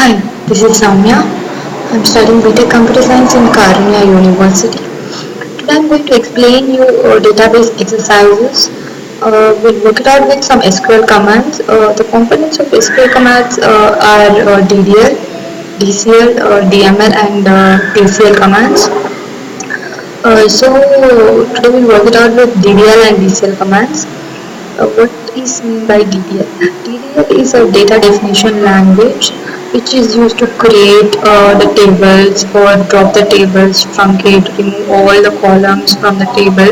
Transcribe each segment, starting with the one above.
Hi, this is Samya. I'm studying BTech Computer Science in Karunya University. Today I'm going to explain you database exercises. We'll work it out with some SQL commands. The components of SQL commands are DDL, DCL, DML and TCL commands. So today we'll work it out with DDL and DCL commands. What is mean by DDL? DDL is a data definition language which is used to create the tables or drop the tables, truncate, remove all the columns from the table.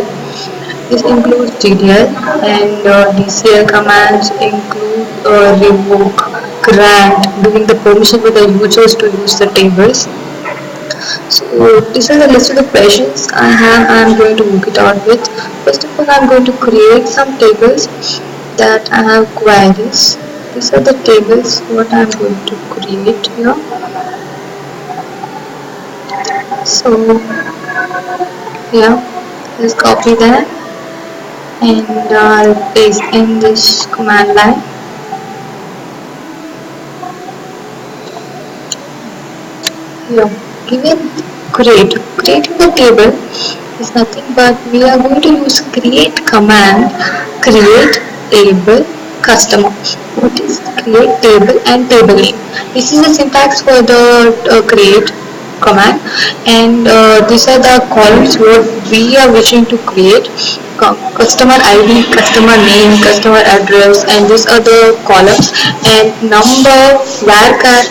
This includes DDL and DCL commands include revoke, grant, giving the permission for the users to use the tables. So this is a list of the questions I have. I'm going to work it out with. First of all, I'm going to create some tables that I have queries. These are the tables what I'm going to create here. So yeah, let's copy that and I'll paste in this command line. Here, given creating the table is nothing but we are going to use create command, create table customer. What is create table and table name? This is the syntax for the create command, and these are the columns what we are wishing to create. Customer ID, customer name, customer address, and these are the columns, and number, varchar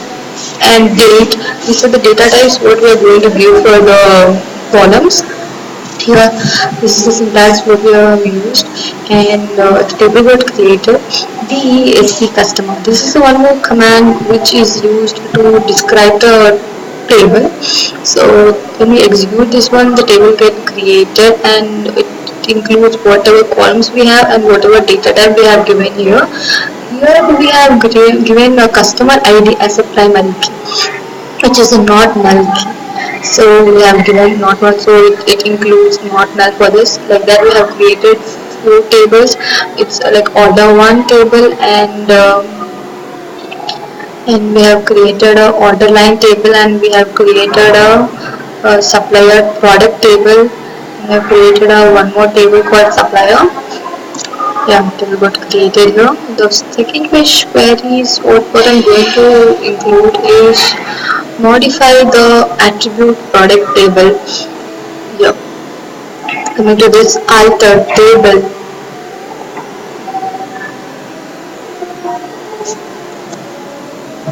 and date. These are the data types what we are going to give for the columns. Here, this is the syntax what we have used, and the table got created. DESC customer. This is the one more command which is used to describe the table. So when we execute this one, the table get created and it includes whatever columns we have and whatever data type we have given here. Here we have given a customer ID as a primary key, which is a not null key. So we have given not null, so it includes not null for this. Like that, we have created few tables. It's like order one table, and we have created a order line table, and we have created a supplier product table. We have created a one more table called supplier. Yeah, table got created here. The second queries what I'm going to include is modify the attribute product table. Yep. Coming to this alter table.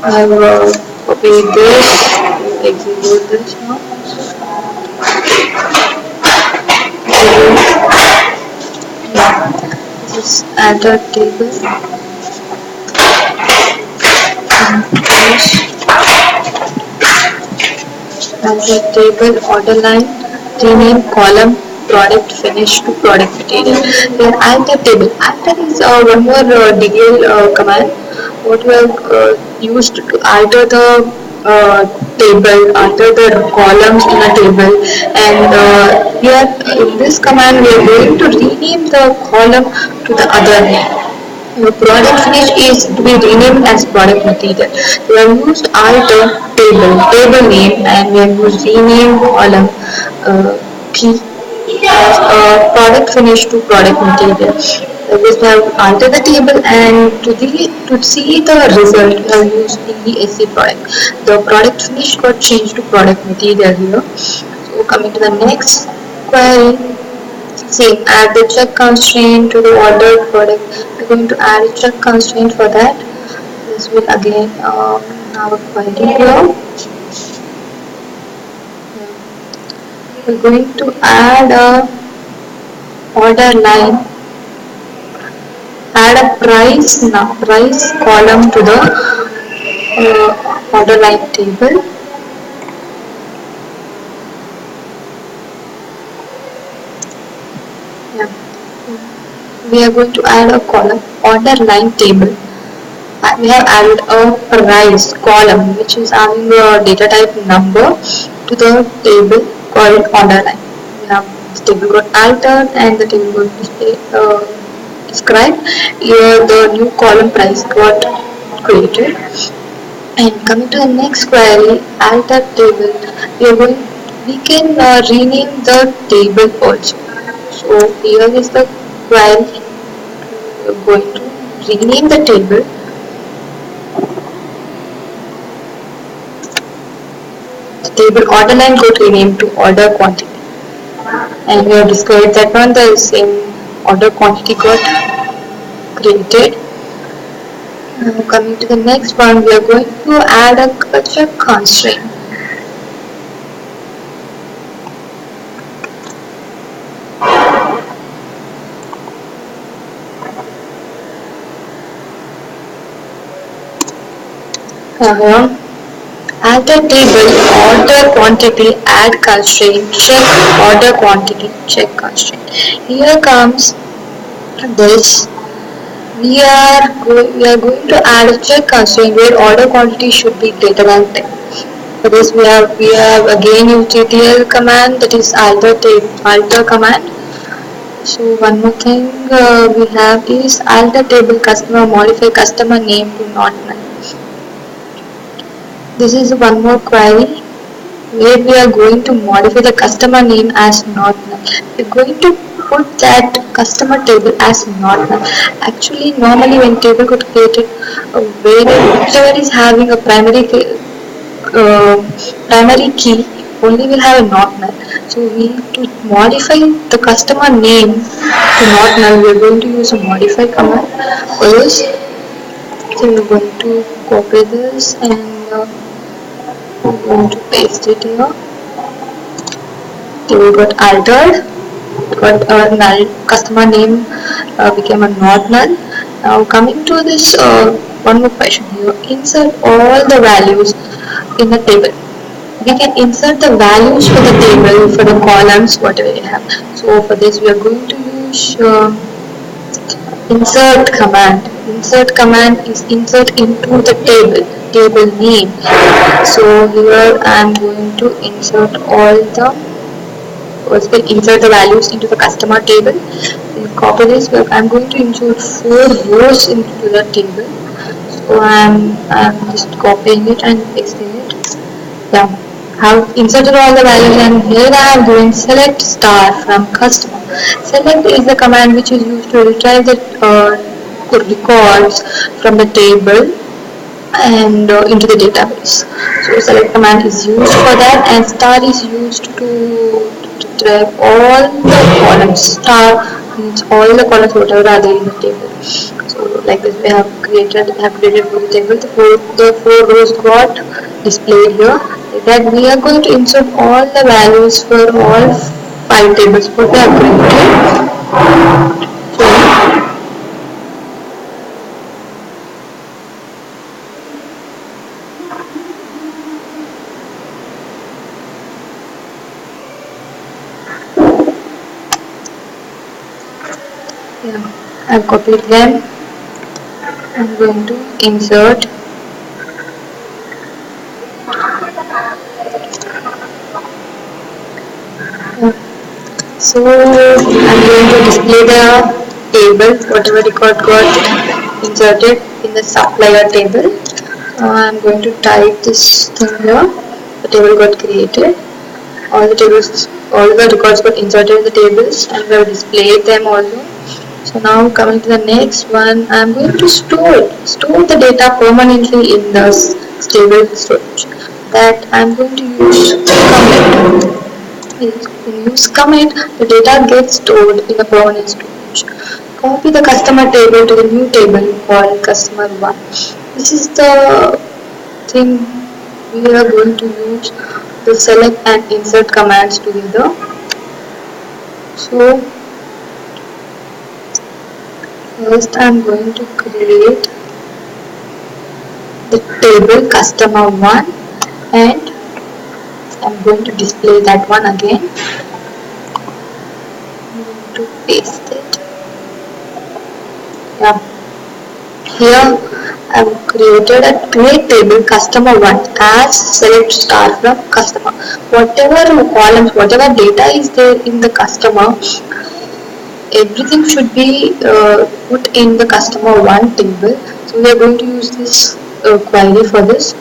I will copy this, execute this now. This alter table. Alter table order line, rename column product finish to product material. Then alter table. Alter is one more DL command what we have used to alter the table, alter the columns in a table, and here in this command we are going to rename the column to the other name. The product finish is to be renamed as product material. We have used alter table name, and we have used rename column key as product finish to product material. We have altered the table, and to see the result we have used DESC product. The product finish got changed to product material here. So coming to the next query, same, add the check constraint to the ordered product. We're going to add a check constraint for that. This will again our query here. We're going to add a order line, add a price column to the order line table. We are going to add a column order line table. We have added a price column which is having a data type number to the table called order line. We have the table got altered and the table got described. Here the new column price got created. And coming to the next query, alter table, we can rename the table also. So here is the query. We are going to rename the table. The table order line got renamed to order quantity, and we have discovered that one the same order quantity got created. Now coming to the next one, we are going to add a culture constraint. Add the table order quantity, add constraint, check order quantity, check constraint. Here comes this. We are going to add a check constraint where order quantity should be greater than 10. For this we have again used TTL command, that is alter command. So one more thing we have is alter table customer, modify customer name to not null. This is one more query where we are going to modify the customer name as not null. We are going to put that customer table as not null. Actually, normally when table got created, wherever is having a primary key, only will have a not null. So we need to modify the customer name to not null. We are going to use a modify command for this. So we are going to copy this and I'm going to paste it here. Table got altered, got a null, customer name became a not null. Now coming to this one more question here, insert all the values in the table. We can insert the values for the table, for the columns, whatever we have. So for this we are going to use insert command. Insert command is insert into the table name. So here I am going to insert all the first we'll insert the values into the customer table. We'll copy this. I am going to insert 4 rows into the table. So I'm just copying it and pasting it. Yeah, have inserted all the values, and here I am doing select star from customer. Select is the command which is used to retrieve the records from the table and into the database. So select command is used for that, and star is used to retrieve all the columns. Star means all the columns whatever are there in the table. So like this we have created for the table. The four rows got displayed here. Like that we are going to insert all the values for all 5 tables what we have created. So yeah, I've copied them. I'm going to insert so I'm going to display the table whatever record got inserted in the supplier table. I'm going to type this thing here. The table got created, all the records got inserted in the tables, and we have displayed them also. So now coming to the next one, I am going to store the data permanently in the stable storage. That I am going to use commit. When you use commit, the data gets stored in a permanent storage. Copy the customer table to the new table called customer 1. This is the thing we are going to use the select and insert commands together. So first I am going to create the table customer 1 and I am going to display that one again. I'm going to paste it. Yeah. Here I have created a create table customer 1 as select star from customer. Whatever columns, whatever data is there in the customer, everything should be put in the customer 1 table. So we are going to use this query for this,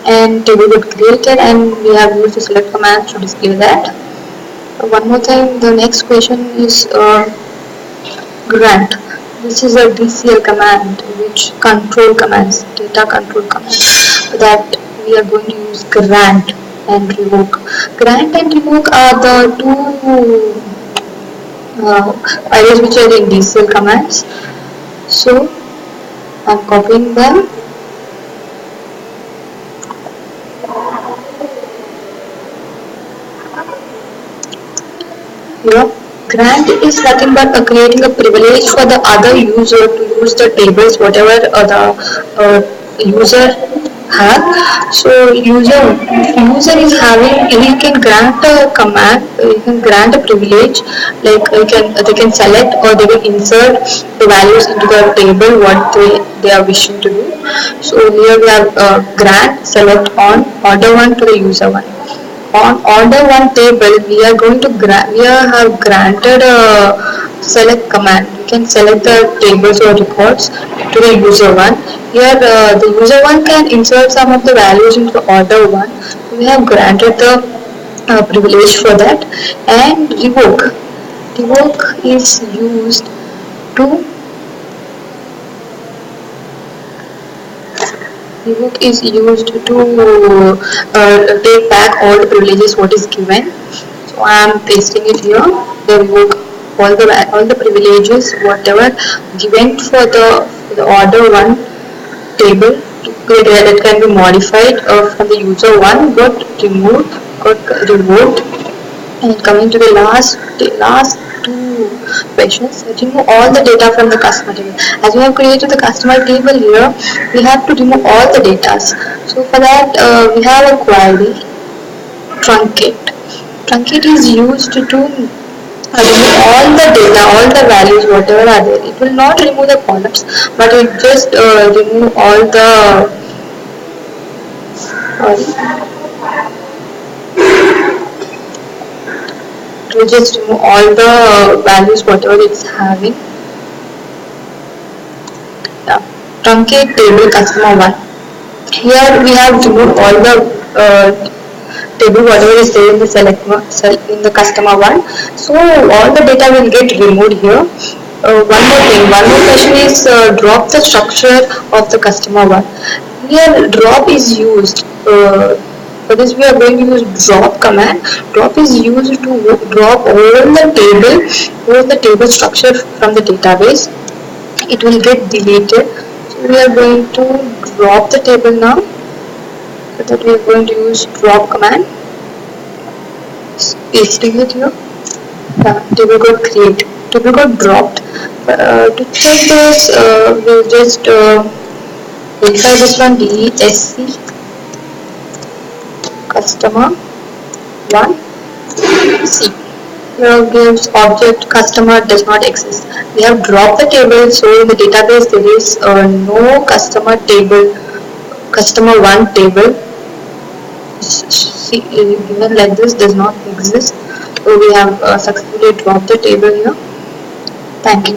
and table got created, and we have used the select command to display that. One more thing, the next question is grant. This is a DCL command, which control commands, data control command, that we are going to use grant and revoke. Grant and revoke are the two files which are in DCL commands. So I'm copying them. Here, grant is nothing but creating a privilege for the other user to use the tables whatever the user have. So user is having, he can grant a command, you can grant a privilege, like they can select or they can insert the values into the table what they are wishing to do. So here we have grant select on order one to the user one. On order one table, we are going to have granted a select command. You can select the tables or records to the user one. Here the user one can insert some of the values into order one. We have granted the privilege for that. And revoke is used to revoke is used to take back all the privileges what is given. So I am pasting it here. The revoke all the privileges whatever given for the order one table that can be modified from the user one got removed, got revoked. And coming to the last two questions, remove all the data from the customer table. As we have created the customer table here, we have to remove all the data. So for that we have a query truncate. Truncate is used to remove all the data, all the values whatever are there. It will not remove the columns, but it just remove all the to just remove all the values whatever it's having. Yeah. Truncate table customer 1. Here we have removed all the table whatever is there in the select cell in the customer 1. So all the data will get removed here. One more question is drop the structure of the customer 1. Here drop is used. For this we are going to use drop command. Drop is used to drop all the table structure from the database. It will get deleted. So we are going to drop the table now. So that we are going to use drop command. Pasting it here. Table got create. Table got dropped. To check this, we'll just verify this one. DSC customer 1 C. Here gives object customer does not exist. We have dropped the table, so in the database there is no customer table, customer 1 table. See, given like this does not exist. So we have successfully dropped the table here. Thank you.